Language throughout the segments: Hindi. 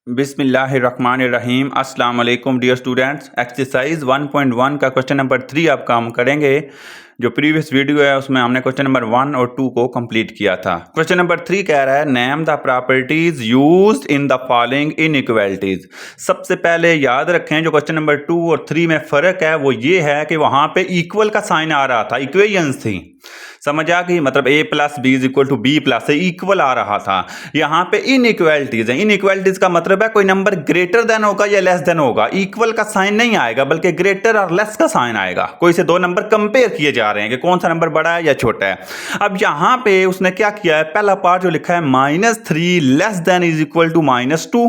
बिस्मिल्लाहिर्रहमानिर्रहीम। अस्सलाम वालेकुम डियर स्टूडेंट्स। एक्सरसाइज 1.1 का क्वेश्चन नंबर 3 आप काम करेंगे। जो प्रीवियस वीडियो है उसमें हमने क्वेश्चन नंबर 1 और 2 को कंप्लीट किया था। क्वेश्चन नंबर 3 कह रहा है name the properties used in the following inequalities. सबसे पहले याद रखें जो क्वेश्चन नंबर 2 और 3 में फ़र्क है वो ये है कि वहाँ पे इक्वल का साइन आ रहा था, इक्वेशंस थी, समझ आ गई। मतलब a plus b is equal to b plus से इक्वल आ रहा था। यहाँ पे इनइक्वालिटीज है। इनइक्वालिटीज का मतलब है कोई नंबर ग्रेटर देन होगा या लेस देन होगा। इक्वल का साइन नहीं आएगा बल्कि ग्रेटर और लेस का साइन आएगा। कोई से दो नंबर कंपेयर किए जा रहे हैं कि कौन सा नंबर बड़ा है या छोटा है। अब यहाँ पे उसने क्या किया है, पहला पार्ट जो लिखा है -3 less than is equal to -2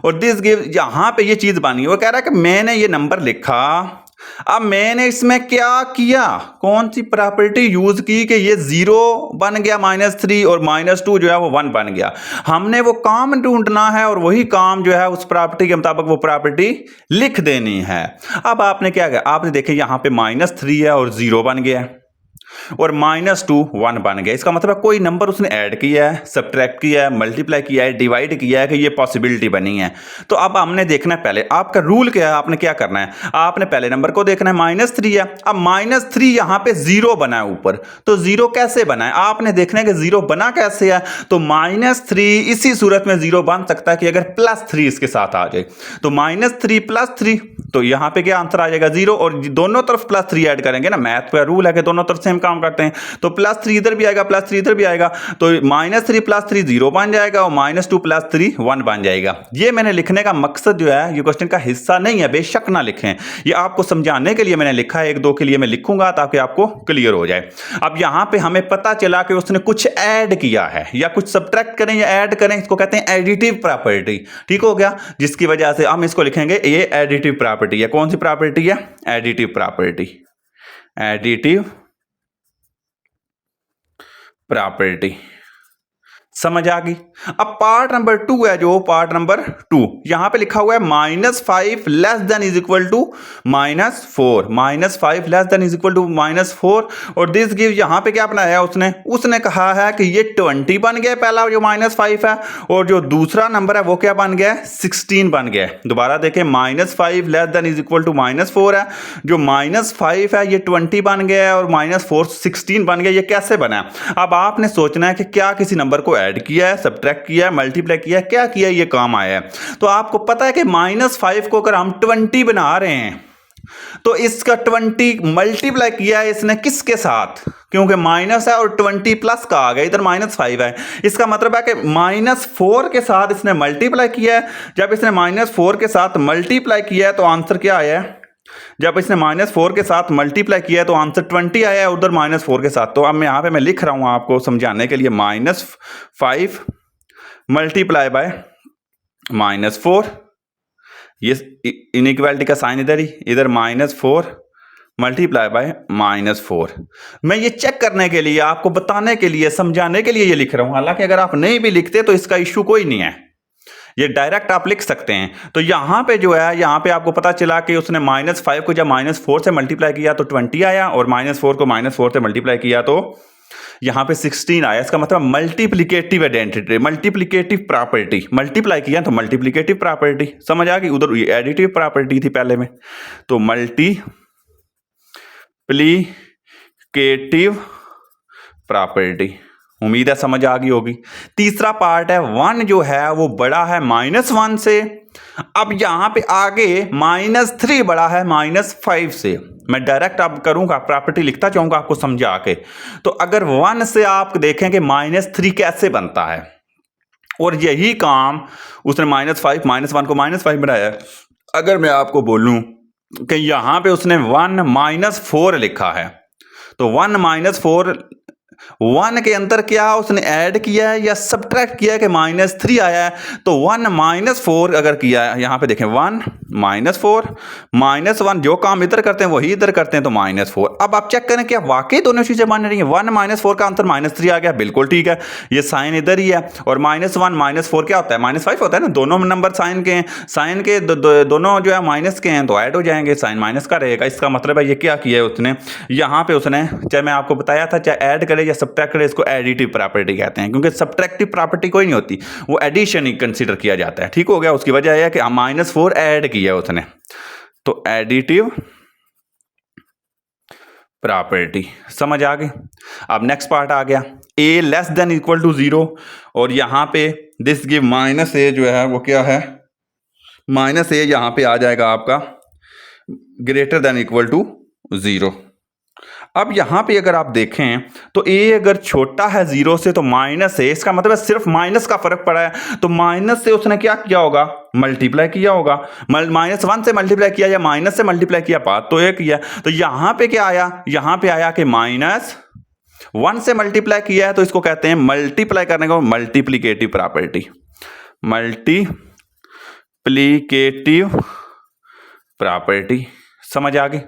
और दिस गिव, यहाँ पे ये चीज बनी। वो कह रहा है कि मैंने ये नंबर लिखा, अब मैंने इसमें क्या किया, कौन सी प्रॉपर्टी यूज की कि ये 0 बन गया -3 और -2 जो है वो 1 बन गया। हमने वो काम ढूंढना है और वही काम जो है उस प्रॉपर्टी के मुताबिक वो प्रॉपर्टी लिख देनी है। अब आपने क्या किया, आपने देखे यहां पे -3 है और 0 बन गया और -2 1 बन गया। इसका मतलब कोई नंबर उसने ऐड किया है, सब्ट्रैक्ट किया है, मल्टीप्लाई किया है, डिवाइड किया है कि ये पॉसिबिलिटी बनी है। तो अब हमने देखना है, पहले आपका रूल क्या है, आपने क्या करना है, आपने पहले नंबर को देखना है -3 है। अब -3 यहां पे 0 बना है ऊपर, तो 0 कैसे बना है आपने देखना है कि 0 बना कैसे है। तो -3 इसी सूरत में 0 बन सकता है कि अगर +3 इसके साथ आ जाए। तो -3 + 3, तो यहां पे क्या आंसर आ जाएगा 0 और दोनों तरफ +3 ऐड करेंगे ना, मैथ का रूल है कि दोनों तरफ से हम काम करते हैं। तो +3 इधर भी आएगा, +3 इधर भी आएगा, तो -3 + 3 0 बन जाएगा और -2 + 3 1 बन जाएगा। ये मैंने लिखने का मकसद जो है, ये क्वेश्चन का हिस्सा नहीं है, बेशक ना लिखें, ये आपको समझाने के लिए मैंने लिखा है। 1-2 के लिए मैं लिखूंगा ताकि आपको क्लियर हो जाए। अब यहां पे हमें पता चला कि उसने कुछ ऐड किया है, या कुछ सब्ट्रैक्ट करें या ऐड करें, इसको कहते हैं एडिटिव प्रॉपर्टी। ठीक हो गया, जिसकी वजह से हम इसको लिखेंगे ये एडिटिव प्रॉपर्टी है। कौन सी प्रॉपर्टी है? Additive property, additive property. समझ आ गई। अब पार्ट नंबर 2 है, जो पार्ट नंबर 2 यहां पे लिखा हुआ है -5 less than is equal to -4, -5 less than is equal to -4 और दिस गिव, यहां पे क्या बनाया उसने कहा है कि ये 20 बन गया पहला जो -5 है, और जो दूसरा नंबर है वो क्या बन गया, 16 बन गया। दोबारा देखें, -5 less than is equal to -4 है, जो -5 है ये 20 बन गया है और -4 16 बन गया। ये कैसे बना? अब आपने सोचना है कि क्या किसी नंबर को ऐड किया है, सब्ट्रैक्ट किया है, मल्टीप्लाई किया है, क्या किया है, ये काम आया है। तो आपको पता है कि -5 को अगर हम 20 बना रहे हैं तो इसका 20 मल्टीप्लाई किया है इसने किसके साथ, क्योंकि माइनस है और 20 प्लस का आ गया, इधर -5 है। इसका मतलब है कि -4 के साथ इसने मल्टीप्लाई किया है। जब इसने -4 के साथ मल्टीप्लाई किया है तो आंसर क्या आया है, जब इसने -4 के साथ मल्टीप्लाई किया है तो आंसर 20 आया है उधर -4 के साथ। तो अब मैं यहां पे मैं लिख रहा हूं आपको समझाने के लिए, -5 मल्टीप्लाई बाय -4, ये इनइक्वालिटी का साइन इधर ही, इधर -4 मल्टीप्लाई बाय -4। मैं ये चेक करने के लिए, आपको बताने के लिए, समझाने के लिए ये लिख रहा हूं। हालांकि अगर आप नहीं भी लिखते तो इसका इशू कोई नहीं है, ये डायरेक्ट आप लिख सकते हैं। तो यहां पे जो है, यहां पे आपको पता चला कि उसने -5 को जब -4 से मल्टीप्लाई किया तो 20 आया और -4 को -4 से मल्टीप्लाई किया तो यहां पे 16 आया। इसका मतलब multiplicative identity, multiplicative property, multiply किया तो मल्टीप्लिकेटिव प्रॉपर्टी। समझ आ गई। उधर एडिटिव प्रॉपर्टी थी पहले में, तो मल्टीप्लिकेटिव प्रॉपर्टी। उम्मीद है समझ आ गई होगी। तीसरा पार्ट है 1 जो है वो बड़ा है -1 से। अब यहां पे आगे -3 बड़ा है -5 से। मैं डायरेक्ट अब करूंगा, प्रॉपर्टी लिखता जाऊंगा आपको समझा के। तो अगर 1 से आप देखें कि -3 कैसे बनता है, और यही काम उसने -1 को -5 बनाया है। अगर मैं आपको बोलूं कि यहां पे उसने 1 -4 लिखा है, तो 1 -4, 1 के अंदर क्या उसने ऐड किया है या सब्ट्रैक्ट किया है कि -3 आया है। तो 1 -4 अगर किया है, यहां पे देखें 1 -4 -1, जो काम इधर करते हैं वही इधर करते हैं, तो -4। अब आप चेक करें क्या वाकई दोनों चीजें बन रही हैं। 1 -4 का आंसर -3 आ गया, बिल्कुल ठीक है, ये साइन इधर ही है। और -1 -4 क्या होता है, -5 होता है ना, दोनों नंबर साइन के हैं, साइन के दोनों जो है माइनस के हैं तो ऐड हो जाएंगे, साइन माइनस का रहेगा। इसका मतलब है ये क्या किया है उसने, यहां पे उसने, चाहे मैं आपको बताया था, चाहे ऐड करे करे या सब्ट्रैक्ट करे, इसको एडिटिव प्रॉपर्टी कहते हैं, क्योंकि सब्ट्रैक्टिव प्रॉपर्टी कोई नहीं होती, वो एडिशन ही कंसिडर किया जाता है। ठीक हो गया। उसकी वजह यह है कि -4 ऐड किया उसने, तो एडिटिव प्रॉपर्टी। समझ आ गई। अब नेक्स्ट पार्ट आ गया, a less than equal to 0, और यहाँ पे दिस गिव -a जो है वो क्या है, -a यहाँ पे आ जाएगा आपका ग्रेटर देन इक्वल टू 0। अब यहाँ पे अगर आप देखें तो a अगर छोटा है 0 से तो -a, इसका मतलब है सिर्फ माइनस का फर्क पड़ा है, तो माइनस से उसने क्या किया होगा, मल्टीप्लाई किया होगा। -1 से मल्टीप्लाई किया या माइनस से मल्टीप्लाई किया, बात तो एक किया। तो यहाँ पे क्या आया, यहाँ पे आया कि -1 से मल्टीप्लाई किया है, तो इसको कहते हैं मल्टीप्लाई करने को मल्टीप्लिकेटिव प्रॉपर्टी, मल्टीप्लिकेटिव प्रॉपर्टी। समझ आ गई।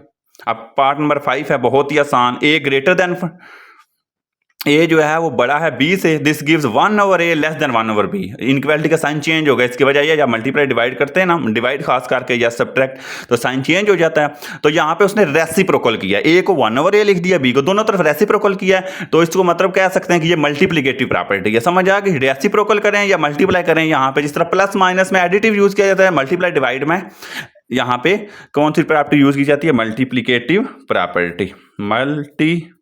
अब पार्ट नंबर 5 है, बहुत ही आसान। a ग्रेटर देन, a जो है वो बड़ा है b से, this gives 1/a less than 1/b। Inequality का साइन चेंज हो गया, इसकी वजह यह, या मल्टीप्लाई डिवाइड करते हैं ना, डिवाइड खास करके या सब्ट्रैक्ट, तो साइन चेंज हो जाता है। तो यहाँ पे उसने रेसिप्रोकल किया, a को 1/a लिख दिया, b को दोनों तरफ रेसिप्रोकल किया है, तो इसको मतलब कह सकते हैं कि ये मल्टीप्लिकेटिव प्रॉपर्टी है। समझ आ गई। रेसिप्रोकल करें या मल्टीप्लाई करें, यहाँ पे जिस तरह प्लस माइनस में एडिटिव यूज किया जाता है, मल्टीप्लाई डिवाइड में यहाँ पे कौन सी प्रॉपर्टी यूज की जाती है, मल्टीप्लिकेटिव प्रॉपर्टी, मल्टीप्लिकेटिव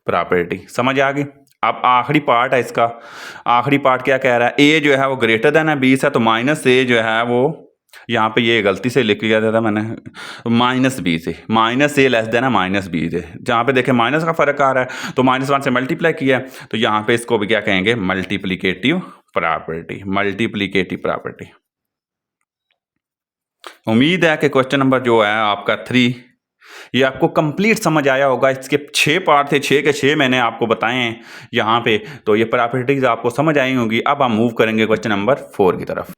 प्रॉपर्टी। समझ आ गई। अब आखिरी पार्ट है इसका, आखिरी पार्ट क्या कह रहा है, a जो है वो ग्रेटर देन है 20 है, तो -a जो है वो यहाँ पे ये गलती से लिख लिया था मैंने, -b से, -a लेस देन है -b से, जहाँ पे देखें माइनस का फर्क आ रहा है, तो -1 से मल्टीप्लाई किया है, तो यहाँ पे इसको भी क्या कहेंगे, मल्टीप्लिकेटिव प्रॉपर्टी, मल्टीप्लिकेटिव प्रॉपर्टी। उम्मीद है कि क्वेश्चन नंबर जो है आपका 3 ये आपको कंप्लीट समझ आया होगा। इसके 6 पार्ट थे, 6 के 6 मैंने आपको बताए हैं यहाँ पे, तो ये प्रॉपर्टीज आपको समझ आई होंगी। अब हम मूव करेंगे क्वेश्चन नंबर 4 की तरफ।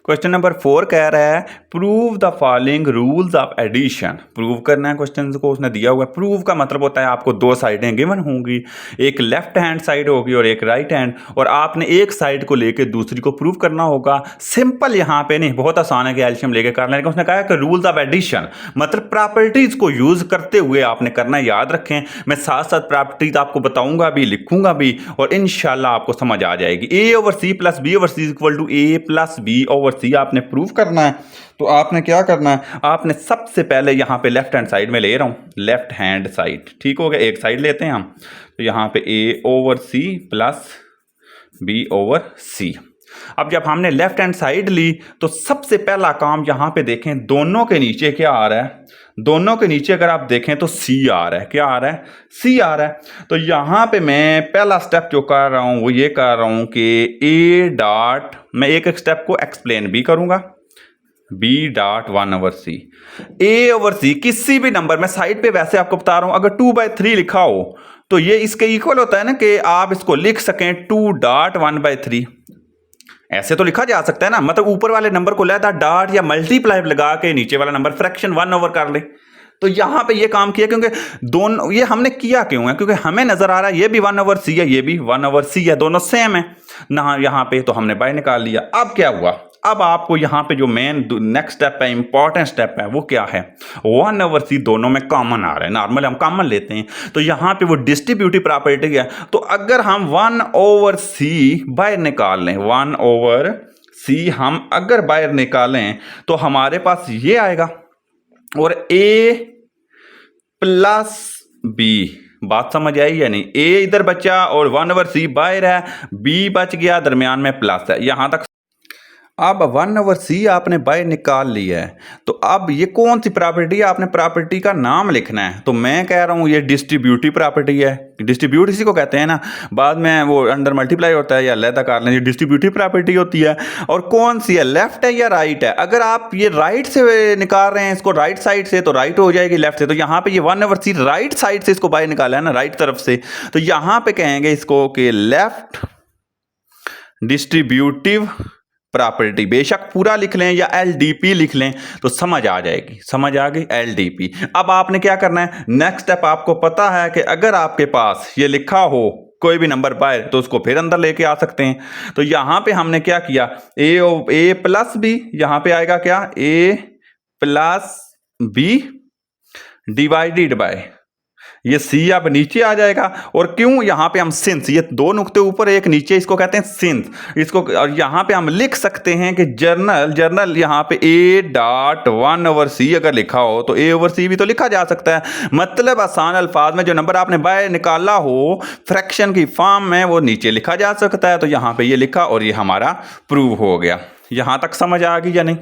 क्वेश्चन नंबर 4 कह रहा है prove the following rules of addition. Prove करना है क्वेश्चन को, उसने दिया हुआ है। प्रूव का मतलब होता है आपको 2 साइडें गिवन होंगी, एक लेफ्ट हैंड साइड होगी और एक राइट हैंड, और आपने एक साइड को लेके दूसरी को प्रूव करना होगा। सिंपल यहाँ पे नहीं, बहुत आसान है कि एल्शियम लेके कर लें। उसने कहा कि रूल्स ऑफ एडिशन मतलब प्रॉपर्टीज को यूज करते हुए आपने करना, याद रखें। मैं साथ साथ प्रॉपर्टीज आपको बताऊंगा भी, लिखूंगा भी, और इंशाल्लाह आपको समझ आ जाएगी। a/c + b/c = a + b/c आपने प्रूव करना है। तो आपने क्या करना है, आपने सबसे पहले यहाँ पे लेफ्ट हैंड साइड में ले रहा हूँ, लेफ्ट हैंड साइड, ठीक हो गया। एक साइड लेते हैं हम, तो यहाँ पे a/c + b/c। अब जब हमने लेफ्ट हैंड साइड ली, तो सबसे पहला काम यहाँ पे देखें, दोनों के नीचे क्या आ रहा है, दोनों के नीचे अगर आप देखें तो c आ रहा है। क्या आ रहा है, c आ रहा है। तो यहाँ पे मैं पहला स्टेप जो कर रहा हूँ वो ये कर रहा हूँ कि a. मैं एक एक स्टेप को एक्सप्लेन भी करूँगा, b.1/c। a/c किसी भी नंबर में साइड पे वैसे आपको बता रहा हूँ, अगर 2/3 लिखा हो तो ये इसके इक्वल होता है ना, कि आप इसको लिख सकें 2.1/3। ऐसे तो लिखा जा सकता है ना, मतलब ऊपर वाले नंबर को लेता डॉट या मल्टीप्लाई लगा के नीचे वाला नंबर फ्रैक्शन 1/, कर ले। तो यहां पे ये काम किया, क्योंकि दोनों ये हमने किया क्यों है, क्योंकि हमें नजर आ रहा है ये भी 1/c है, ये भी 1/c है, दोनों सेम है ना यहाँ पे, तो हमने बाय निकाल लिया। अब क्या हुआ, अब आपको यहाँ पे जो मेन नेक्स्ट स्टेप है, इंपॉर्टेंट स्टेप है, वो क्या है, 1/c दोनों में कॉमन आ रहा है। नॉर्मल हम कॉमन लेते हैं, तो यहाँ पे वो डिस्ट्रीब्यूटिव प्रॉपर्टी है। तो अगर हम 1/c बाहर निकाल लें, 1/c हम अगर बाहर निकालें तो हमारे पास ये आएगा, और a + b। बात समझ आई या नहीं, a इधर बचा और 1/c बाहर है, b बच गया, दरमियान में प्लस है, यहां तक। अब 1/c आपने बाहर निकाल लिया है, तो अब ये कौन सी प्रॉपर्टी है, आपने प्रॉपर्टी का नाम लिखना है। तो मैं कह रहा हूं ये डिस्ट्रीब्यूटिव प्रॉपर्टी है। डिस्ट्रीब्यूट इसी को कहते हैं ना, बाद में वो अंडर मल्टीप्लाई होता है या अलग कर लें, ये डिस्ट्रीब्यूटिव प्रॉपर्टी होती है। और कौन सी है, लेफ्ट है या राइट है। अगर आप ये राइट से निकाल रहे हैं इसको, राइट साइड से, तो राइट हो जाएगी लेफ्ट से। तो यहाँ पे ये 1/c राइट साइड से इसको बाहर निकाला है ना, राइट तरफ से, तो यहाँ पे कहेंगे इसको कि लेफ्ट डिस्ट्रीब्यूटिव प्रॉपर्टी। बेशक पूरा लिख लें या LDP लिख लें तो समझ आ जाएगी, समझ आ गई, LDP। अब आपने क्या करना है, नेक्स्ट स्टेप आपको पता है कि अगर आपके पास ये लिखा हो कोई भी नंबर बाहर, तो उसको फिर अंदर लेके आ सकते हैं। तो यहां पे हमने क्या किया, a + b, यहां पे आएगा क्या, a + b डिवाइडेड बाय ये सी अब नीचे आ जाएगा। और क्यों यहाँ पे हम सिंस, ये दो नुक्ते ऊपर एक नीचे, इसको कहते हैं सिंस। इसको और यहाँ पे हम लिख सकते हैं कि जर्नल यहाँ पे A.1/C अगर लिखा हो तो A/C भी तो लिखा जा सकता है। मतलब आसान अल्फाज में जो नंबर आपने बाय निकाला हो फ्रैक्शन की फॉर्म में वो नीचे लिखा जा सकता है। तो यहाँ पे ये लिखा और ये हमारा प्रूव हो गया। यहाँ तक समझ आ गई या नहीं?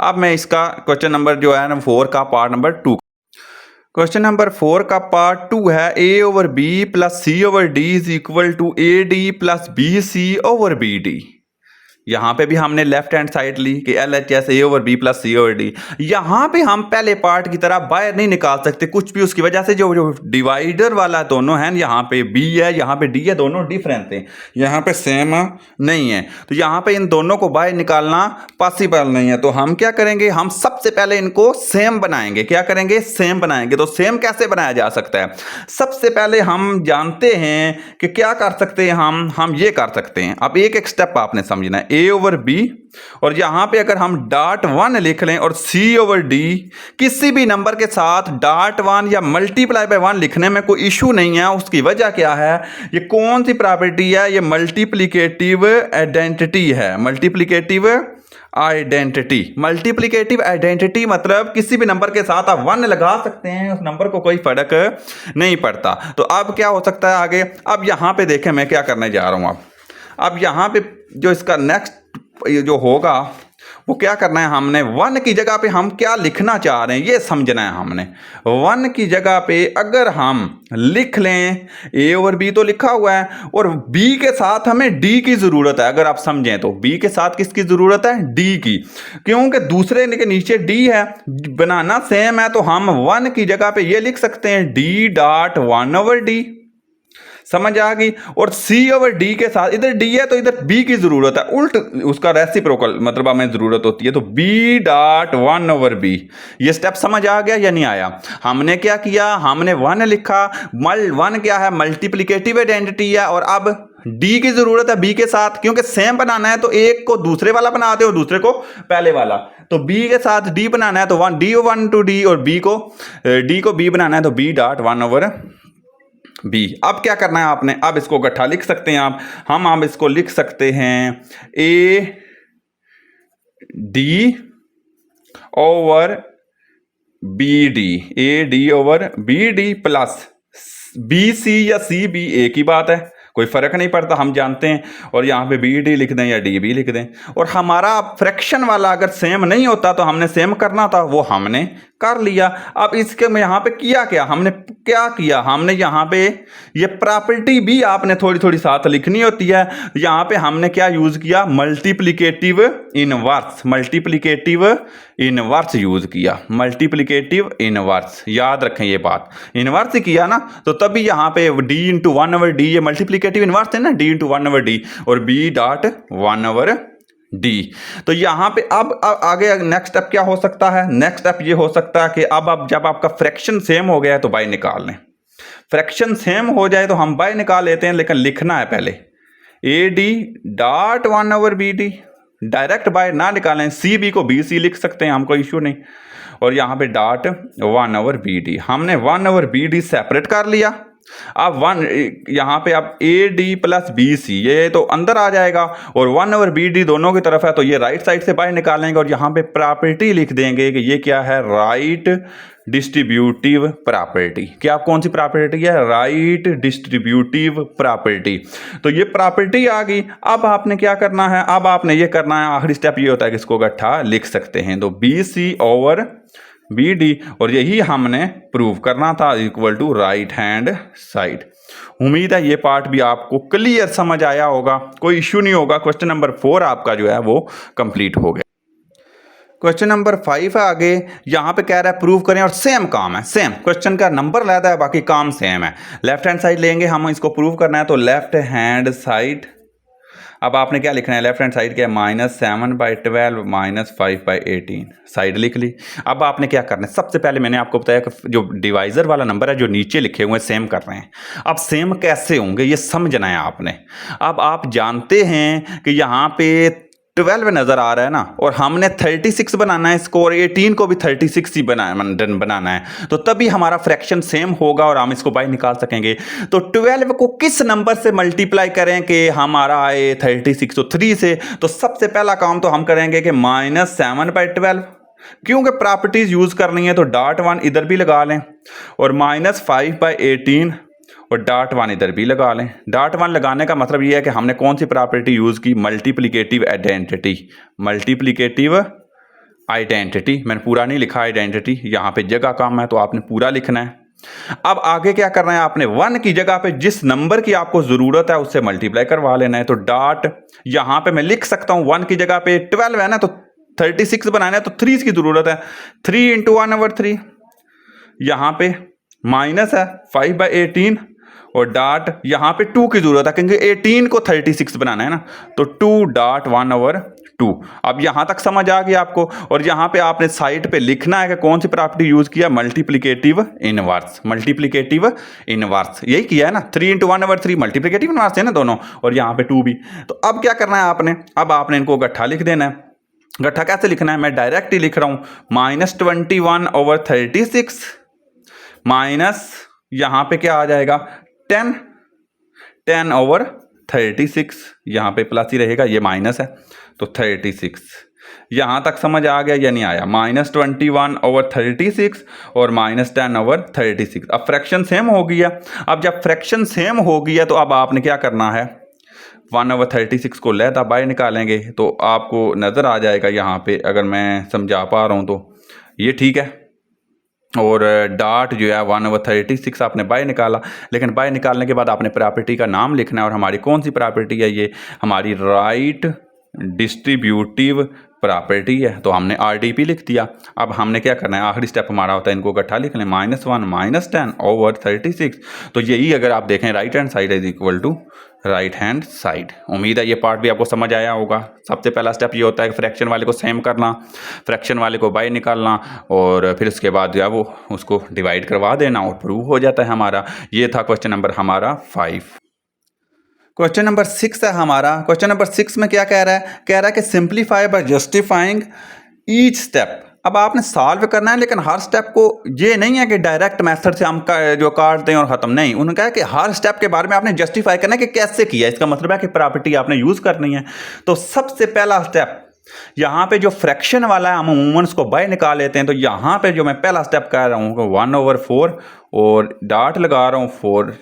अब मैं इसका क्वेश्चन नंबर जो है ना 4 का पार्ट नंबर 2, क्वेश्चन नंबर 4 का पार्ट 2 है A/B plus C/D is equal to AD plus BC over BD। यहाँ पे भी हमने लेफ्ट हैंड साइड ली कि LHS A/B प्लस C/D। यहाँ पे हम पहले पार्ट की तरह बाहर नहीं निकाल सकते कुछ भी, उसकी वजह से जो डिवाइडर वाला दोनों है, यहाँ पे B है यहाँ पे D है, दोनों डिफरेंट है, यहाँ पे सेम नहीं है। तो यहाँ पे इन दोनों को बाहर निकालना पॉसिबल नहीं है। तो हम क्या करेंगे, हम सबसे पहले इनको सेम बनाएंगे। क्या करेंगे? सेम बनाएंगे। तो सेम कैसे बनाया जा सकता है? सबसे पहले हम जानते हैं कि क्या कर सकते हैं, हम ये कर सकते हैं। अब एक एक स्टेप आपने समझना है। A/B और यहां पे अगर हम .1 लिख लें और C/D किसी भी नंबर के साथ .1 या मल्टीप्लाई बाय 1 लिखने में कोई इशू नहीं है। उसकी वजह क्या है? ये कौन सी प्रॉपर्टी है? ये मल्टीप्लिकेटिव आइडेंटिटी है। मल्टीप्लिकेटिव आइडेंटिटी मतलब किसी भी नंबर के साथ आप 1 लगा सकते हैं, उस नंबर को कोई फर्क नहीं पड़ता। तो अब क्या हो सकता है आगे? अब यहां पे देखें मैं क्या करने जा रहा हूं। अब यहां पे जो इसका नेक्स्ट जो होगा वो क्या करना है, हमने 1 की जगह पे हम क्या लिखना चाह रहे हैं ये समझना है। हमने 1 की जगह पे अगर हम लिख लें A/B तो लिखा हुआ है और B के साथ हमें D की ज़रूरत है। अगर आप समझें तो B के साथ किसकी ज़रूरत है? D की, क्योंकि दूसरे के नीचे D है, बनाना सेम है। तो हम 1 की जगह पे ये लिख सकते हैं D.1/D। समझ आ गई? और C/D के साथ इधर D है तो इधर B की जरूरत है, उल्ट उसका रेसिप्रोकल मतलब हमें जरूरत होती है। तो B.1/B। ये स्टेप समझ आ गया या नहीं आया? हमने क्या किया, हमने 1 लिखा। 1 क्या है? मल्टीप्लिकेटिव आइडेंटिटी है। और अब D की जरूरत है B के साथ, क्योंकि सेम बनाना है तो एक को दूसरे वाला बनाते हो, दूसरे को पहले वाला। तो B के साथ D बनाना है तो D1 to D और D को B बनाना है तो B.1/B। अब क्या करना है आपने? अब इसको इकट्ठा लिख सकते हैं आप। हम इसको लिख सकते हैं AD/BD प्लस BC या CB एक ही बात है, कोई फर्क नहीं पड़ता, हम जानते हैं। और यहाँ पे BD लिख दें या DB लिख दें। और हमारा फ्रैक्शन वाला अगर सेम नहीं होता तो हमने सेम करना था, वो हमने कर लिया। अब इसके में यहाँ पे क्या हमने यहाँ पे ये प्रॉपर्टी भी आपने थोड़ी थोड़ी साथ लिखनी होती है। यहाँ पे हमने क्या यूज किया? मल्टीप्लिकेटिव इनवर्स यूज किया। मल्टीप्लिकेटिव इनवर्स, याद रखें ये बात, इनवर्स ही किया ना, तो तभी यहाँ पे D/1/D ये मल्टीप्लिकेटिव इनवर्स है ना, D/1/D और B.1/D। तो यहाँ पे अब आगे नेक्स्ट स्टेप क्या हो सकता है? नेक्स्ट स्टेप ये हो सकता है कि अब जब आपका फ्रैक्शन सेम हो गया है तो बाय निकाल लें। फ्रैक्शन सेम हो जाए तो हम बाय निकाल लेते हैं, लेकिन लिखना है पहले AD.1/BD। डायरेक्ट बाय ना निकालें, CB को BC लिख सकते हैं, हमको इश्यू नहीं। और यहाँ पे .1/BD हमने 1/BD सेपरेट कर लिया। अब 1 यहाँ पे अब AD प्लस BC ये तो अंदर आ जाएगा और 1/BD दोनों की तरफ है, तो ये राइट साइड से बाय निकालेंगे। और यहाँ पे प्रॉपर्टी लिख देंगे कि ये क्या है? Right distributive property. क्या कौन सी प्रॉपर्टी है? Right distributive property. तो ये प्रॉपर्टी आ गई। अब आपने क्या करना है? अब आपने ये करना है, आखिरी स्टेप ये होता है कि इसको इकट्ठा लिख सकते हैं। तो BC/BD और यही हमने प्रूव करना था equal to right hand side. उम्मीद है ये पार्ट भी आपको क्लियर समझ आया होगा, कोई इश्यू नहीं होगा। क्वेश्चन नंबर 4 आपका जो है वो कंप्लीट हो गया। क्वेश्चन नंबर 5 है आगे, यहाँ पे कह रहा है प्रूव करें और सेम काम है, सेम क्वेश्चन का नंबर लेता है, बाकी काम सेम है। लेफ्ट हैंड साइड लेंगे, हम इसको प्रूव करना है तो लेफ्ट हैंड साइड। अब आपने क्या लिखना है? लेफ्ट हैंड साइड क्या है? -7/12 -5/18 साइड लिख ली। अब आपने क्या करना है? सबसे पहले मैंने आपको बताया कि जो डिवाइजर वाला नंबर है जो नीचे लिखे हुए सेम कर रहे हैं। अब सेम कैसे होंगे ये समझना है आपने। अब आप जानते हैं कि यहाँ पे 12 नज़र आ रहा है ना, और हमने 36 बनाना है इसको, और 18 को भी 36 ही बनाना है, तो तभी हमारा फ्रैक्शन सेम होगा और हम इसको बाय निकाल सकेंगे। तो 12 को किस नंबर से मल्टीप्लाई करें कि हमारा आए 36, तो 3 से। तो सबसे पहला काम तो हम करेंगे कि -7/12, क्योंकि प्रॉपर्टीज यूज करनी है तो -1 इधर भी लगा लें, और -5/18 और -1 इधर भी लगा लें। -1 लगाने का मतलब ये है कि हमने कौन सी प्रॉपर्टी यूज की, मल्टीप्लिकेटिव आइडेंटिटी। मल्टीप्लिकेटिव आइडेंटिटी, मैंने पूरा नहीं लिखा आइडेंटिटी, यहाँ पे जगह कम है तो आपने पूरा लिखना है। अब आगे क्या करना है, आपने 1 की जगह पे जिस नंबर की आपको जरूरत है उससे मल्टीप्लाई करवा लेना है। तो डॉट यहां पे मैं लिख सकता हूं 1 की जगह पे 12 है ना, तो 36 बनाना है तो 3 की जरूरत है, 3 × 1/3। यहां पे माइनस है 5/18 और डॉट यहां पे 2 की जरूरत है क्योंकि 18 को 36 बनाना है ना, तो 2.1/2। अब यहां तक समझ आ गया आपको। और यहां पे आपने साइड पे लिखना है कि कौन सी प्रॉपर्टी यूज किया, मल्टीप्लिकेटिव इनवर्स। मल्टीप्लिकेटिव इनवर्स यही किया है ना, 3 × 1/3 मल्टीप्लिकेटिव इनवर्स है ना दोनों, और यहां पे 2 भी। तो अब क्या करना है आपने, अब आपने इनको गट्ठा लिख देना है। गट्ठा कैसे लिखना है, मैं डायरेक्ट ही लिख रहा हूं, -21/36 माइनस यहां पे क्या आ जाएगा 10/36, यहां पे प्लस ही रहेगा, ये माइनस है तो 36। यहां तक समझ आ गया या नहीं आया, -21/36 और -10/36। अब फ्रैक्शन सेम हो गया। अब जब फ्रैक्शन सेम हो गया तो अब आपने क्या करना है, 1/36 को लहदा बाय निकालेंगे तो आपको नज़र आ जाएगा यहाँ पे, अगर मैं समझा पा रहा हूँ तो ये ठीक है। और डॉट जो है 1/36 आपने बाय निकाला, लेकिन बाय निकालने के बाद आपने प्रॉपर्टी का नाम लिखना है, और हमारी कौन सी प्रॉपर्टी है, ये हमारी राइट डिस्ट्रीब्यूटिव प्रॉपर्टी है, तो हमने RDP लिख दिया। अब हमने क्या करना है, आखिरी स्टेप हमारा होता है इनको इकट्ठा लिख लें, -1 -10/36। तो यही अगर आप देखें right hand side is equal to right hand side. उम्मीद है ये पार्ट भी आपको समझ आया होगा। सबसे पहला स्टेप ये होता है कि फ्रैक्शन वाले को सेम करना, फ्रैक्शन वाले को बाय निकालना, और फिर उसके बाद जो है वो उसको डिवाइड करवा देना और प्रूव हो जाता है हमारा। ये था क्वेश्चन नंबर हमारा 5। क्वेश्चन नंबर 6 है हमारा। क्वेश्चन नंबर 6 में क्या कह रहा है, कि simplify by justifying each step. अब आपने सॉल्व करना है, लेकिन हर स्टेप को ये नहीं है कि डायरेक्ट मेथड से हम जो काट दें और ख़त्म, नहीं। उन्होंने कहा कि हर स्टेप के बारे में आपने जस्टिफाई करना है कि कैसे किया। इसका मतलब है कि प्रॉपर्टी आपने यूज़ करनी है। तो सबसे पहला स्टेप यहाँ पे जो फ्रैक्शन वाला है, हम अमूमन उसको बाय निकाल लेते हैं। तो यहाँ पे जो मैं पहला स्टेप कर रहा हूँ 1/4 और डॉट लगा रहा हूँ 4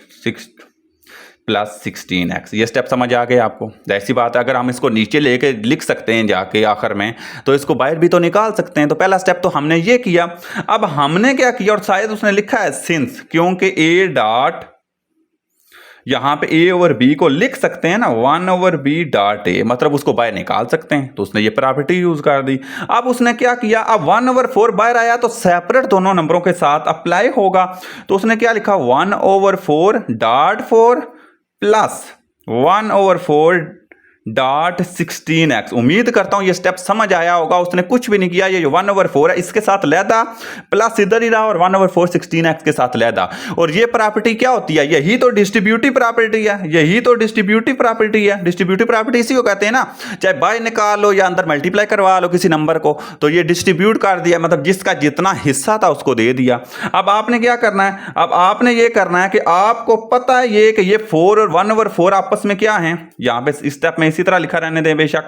+ 16x। ये स्टेप समझ आ गया आपको। ऐसी बात है, अगर हम इसको नीचे लेके लिख सकते हैं जाके आखिर में, तो इसको बाहर भी तो निकाल सकते हैं। तो पहला स्टेप तो हमने ये किया। अब हमने क्या किया, और शायद उसने लिखा है सिंस, क्योंकि A डॉट यहाँ पे A/B को लिख सकते हैं ना, 1/B.A, मतलब उसको बाहर निकाल सकते हैं। तो उसने ये प्रॉपर्टी यूज कर दी। अब उसने क्या किया, अब 1/4 बाहर आया तो सेपरेट दोनों नंबरों के साथ अप्लाई होगा। तो उसने क्या लिखा, 1/4.4 प्लस 1/4.16x। उम्मीद करता हूं ये स्टेप समझ आया होगा। उसने कुछ भी नहीं किया, ये जो 1/4 है इसके साथ लहदा, प्लस इधर ही रहा, और 1/4.16x के साथ लहदा। और ये प्रॉपर्टी क्या होती है, यही तो डिस्ट्रीब्यूटिव प्रॉपर्टी है। यही तो डिस्ट्रीब्यूटिव प्रॉपर्टी है। डिस्ट्रीब्यूटिव प्रॉपर्टी इसी को कहते हैं ना, चाहे बाय निकाल लो या अंदर मल्टीप्लाई करवा लो किसी नंबर को, तो ये डिस्ट्रीब्यूट कर दिया, मतलब जिसका जितना हिस्सा था उसको दे दिया। अब आपने क्या करना है, अब आपने ये करना है कि आपको पता है ये कि ये 4 और 1/4 आपस में क्या है, यहां पे इस स्टेप में इसी तरह लिखा रहने दें बेशक,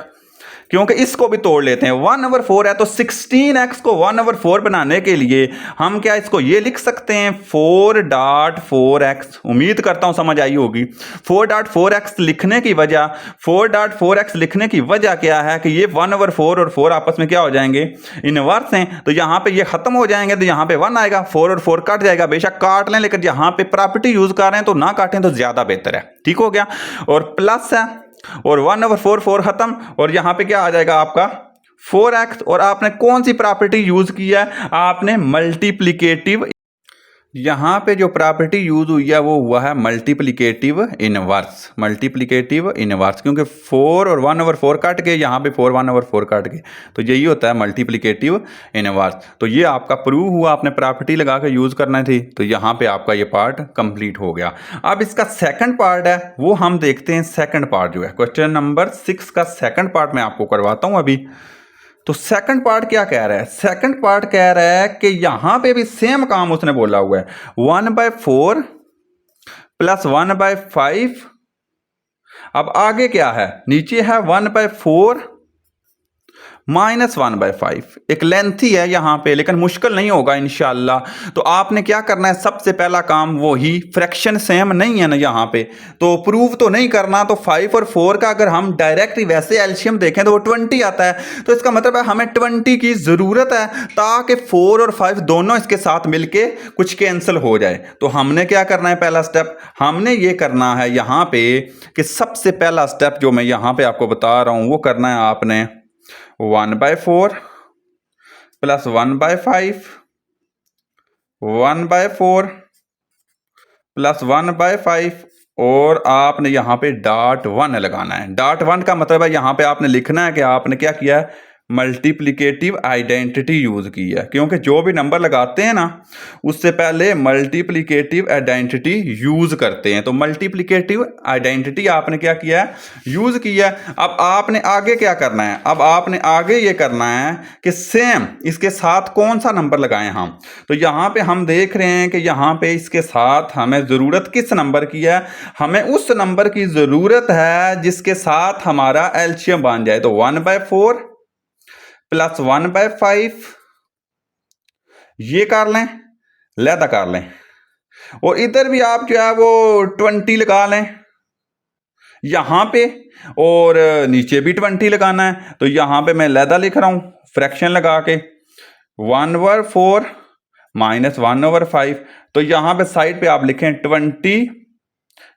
क्योंकि इसको भी तोड़ लेते हैं। 1/4 है तो 16x को 1/4 बनाने के लिए हम क्या इसको ये लिख सकते हैं 4.4x। उम्मीद करता हूं समझ आई होगी। 4.4x लिखने की वजह, 4.4x लिखने की वजह क्या है कि ये 1/4 और 4 आपस में क्या हो जाएंगे, इनवर्स हैं। तो यहां पे ये खत्म हो जाएंगे, तो यहां पे 1 आएगा, 4 और 4 कट जाएगा। बेशक काट लें, लेकिन यहां पे प्रॉपर्टी यूज कर रहे हैं तो ना काटें तो ज्यादा बेहतर है। ठीक हो गया। और प्लस है, और 1/4 4 खत्म, और यहां पे क्या आ जाएगा आपका 4x। और आपने कौन सी प्रॉपर्टी यूज की है, आपने मल्टीप्लिकेटिव यहाँ पे जो प्रॉपर्टी यूज हुई है वो हुआ है मल्टीप्लिकेटिव इनवर्स, मल्टीप्लिकेटिव इनवर्स, क्योंकि 4 और 1/4 काट के, यहाँ पे 4 1/4 काट के, तो यही होता है मल्टीप्लिकेटिव इनवर्स। तो ये आपका प्रूव हुआ, आपने प्रॉपर्टी लगा के यूज करना थी, तो यहाँ पे आपका ये पार्ट कंप्लीट हो गया। अब इसका सेकंड पार्ट है वो हम देखते हैं। सेकंड पार्ट जो है क्वेश्चन नंबर 6 का सेकंड पार्ट मैं आपको करवाता हूँ अभी। तो सेकंड पार्ट क्या कह रहा है? सेकंड पार्ट कह रहा है कि यहां पे भी सेम काम उसने बोला हुआ है, 1/4 प्लस 1/5। अब आगे क्या है? नीचे है 1/4 माइनस 1/5। एक लेंथी है यहाँ पे, लेकिन मुश्किल नहीं होगा इंशाल्लाह। तो आपने क्या करना है, सबसे पहला काम वो ही, फ्रैक्शन सेम नहीं है ना यहाँ पे, तो प्रूव तो नहीं करना। तो 5 और 4 का अगर हम डायरेक्टली वैसे एलसीएम देखें तो वो 20 आता है। तो इसका मतलब है हमें 20 की ज़रूरत है ताकि 4 और 5 दोनों इसके साथ मिलके कुछ कैंसिल हो जाए। तो हमने क्या करना है, पहला स्टेप हमने ये करना है यहाँ पे कि सबसे पहला स्टेप जो मैं यहाँ पे आपको बता रहा हूँ वो करना है आपने 1/4 प्लस 1/5, 1/4 प्लस 1/5, और आपने यहां पे डॉट 1 लगाना है। डॉट 1 का मतलब है यहां पे आपने लिखना है कि आपने क्या किया है, मल्टीप्लिकेटिव आइडेंटिटी यूज की है, क्योंकि जो भी नंबर लगाते हैं ना उससे पहले मल्टीप्लिकेटिव आइडेंटिटी यूज करते हैं। तो मल्टीप्लिकेटिव आइडेंटिटी आपने क्या किया है, यूज किया है। अब आपने आगे क्या करना है, अब आपने आगे ये करना है कि सेम इसके साथ कौन सा नंबर लगाएं हम। तो यहां पे हम देख रहे हैं कि यहां पे इसके साथ हमें जरूरत किस नंबर की है, हमें उस नंबर की जरूरत है जिसके साथ हमारा एलसीएम बन जाए। तो 1/4 प्लस 1/5 ये कर लें, लैदा कर लें, और इधर भी आप जो है वो 20 लगा लें यहां पे, और नीचे भी 20 लगाना है। तो यहां पे मैं लैदा लिख रहा हूं फ्रैक्शन लगा के, 1/4 माइनस 1/5। तो यहां पे साइड पे आप लिखें 20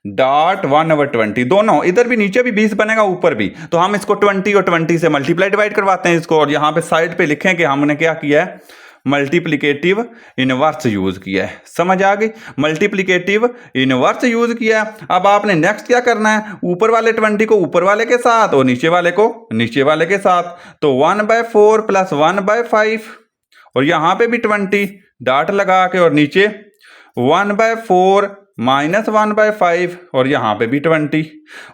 डॉट 1/20, दोनों इधर भी नीचे भी 20 बनेगा ऊपर भी। तो हम इसको 20 और 20 से मल्टीप्लाई डिवाइड करवाते हैं इसको, और यहां पे साइड पे लिखें कि हमने क्या किया है, मल्टीप्लिकेटिव इनवर्स यूज किया है। समझ आ गई, मल्टीप्लिकेटिव इनवर्स यूज किया है। अब आपने नेक्स्ट क्या करना है, ऊपर वाले 20 को ऊपर वाले के साथ और नीचे वाले को नीचे वाले के साथ। तो 1/4 प्लस 1/5, और यहां पे भी 20 डॉट लगा के, और नीचे 1/4 माइनस 1/5, और यहां पे भी 20,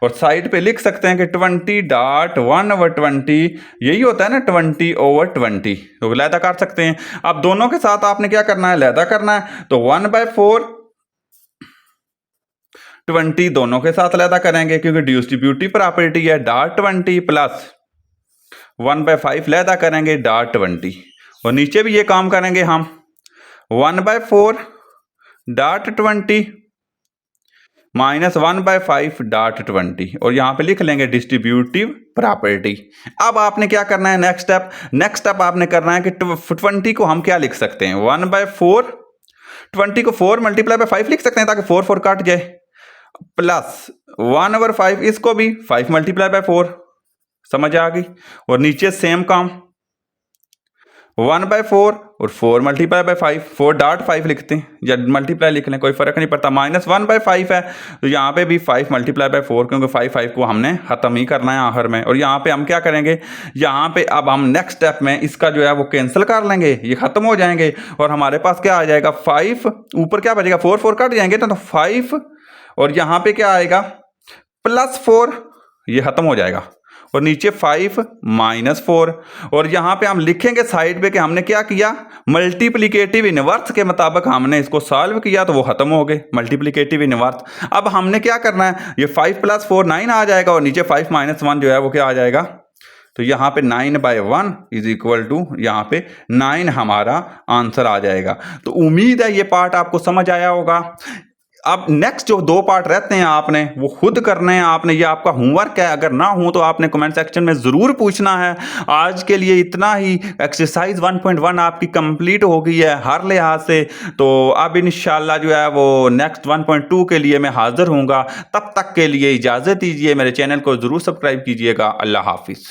और साइड पे लिख सकते हैं कि 20 डॉट 1/20 यही होता है ना 20/20, तो लैदा कर सकते हैं। अब दोनों के साथ आपने क्या करना है, लैदा करना है। तो 1/4 20 दोनों के साथ लैदा करेंगे क्योंकि डिस्ट्रीब्यूटिव प्रॉपर्टी है, डॉट 20 प्लस 1/5 लैदा करेंगे डॉट 20, और नीचे भी ये काम करेंगे हम 1/4 डॉट 20 माइनस 1/5 डॉट 20, और यहां पे लिख लेंगे डिस्ट्रीब्यूटिव प्रॉपर्टी। अब आपने क्या करना है, नेक्स्ट स्टेप आपने करना है कि 20 को हम क्या लिख सकते हैं, 1/4, 20 को 4 मल्टीप्लाई बाय 5 लिख सकते हैं ताकि 4 4 काट जाए, प्लस 1/5 इसको भी 5 मल्टीप्लाई बाय 4। समझ आ गई, और नीचे सेम काम 1/4 और 4 मल्टीप्लाई बाय 5, 4 डॉट 5 लिखते हैं या मल्टीप्लाई लिख लें, कोई फर्क नहीं पड़ता। माइनस 1/5 है, तो यहाँ पे भी 5 मल्टीप्लाई बाय 4, क्योंकि 5 को हमने खत्म ही करना है आखिर में। और यहाँ पे हम क्या करेंगे, यहाँ पे अब हम नेक्स्ट स्टेप में इसका जो है वो कैंसिल कर लेंगे, ये खत्म हो जाएंगे, और हमारे पास क्या आ जाएगा 5, ऊपर क्या बचेगा 4 4 कट जाएंगे तो 5, और यहाँ पे क्या आएगा +4, ये खत्म हो जाएगा, और नीचे 5 माइनस 4, और यहां पे हम लिखेंगे साइड पे कि हमने क्या किया, मल्टीप्लिकेटिव इनवर्स के मुताबिक हमने इसको सॉल्व किया, तो वो खत्म हो गए मल्टीप्लिकेटिव इनवर्स। अब हमने क्या करना है, ये 5 + 4 9 आ जाएगा, और नीचे 5 - 1 जो है वो क्या आ जाएगा, तो यहाँ पे 9/1 इज इक्वल टू, यहाँ पे 9 हमारा आंसर आ जाएगा। तो उम्मीद है ये पार्ट आपको समझ आया होगा। अब नेक्स्ट जो 2 पार्ट रहते हैं आपने वो खुद करने हैं, आपने, ये आपका होमवर्क है, अगर ना हो तो आपने कमेंट सेक्शन में ज़रूर पूछना है। आज के लिए इतना ही, एक्सरसाइज 1.1 आपकी कंप्लीट हो गई है हर लिहाज से। तो अब इंशाल्लाह जो है वो नेक्स्ट 1.2 के लिए मैं हाजिर हूँगा। तब तक के लिए इजाज़त दीजिए, मेरे चैनल को ज़रूर सब्सक्राइब कीजिएगा। अल्लाह हाफिज़।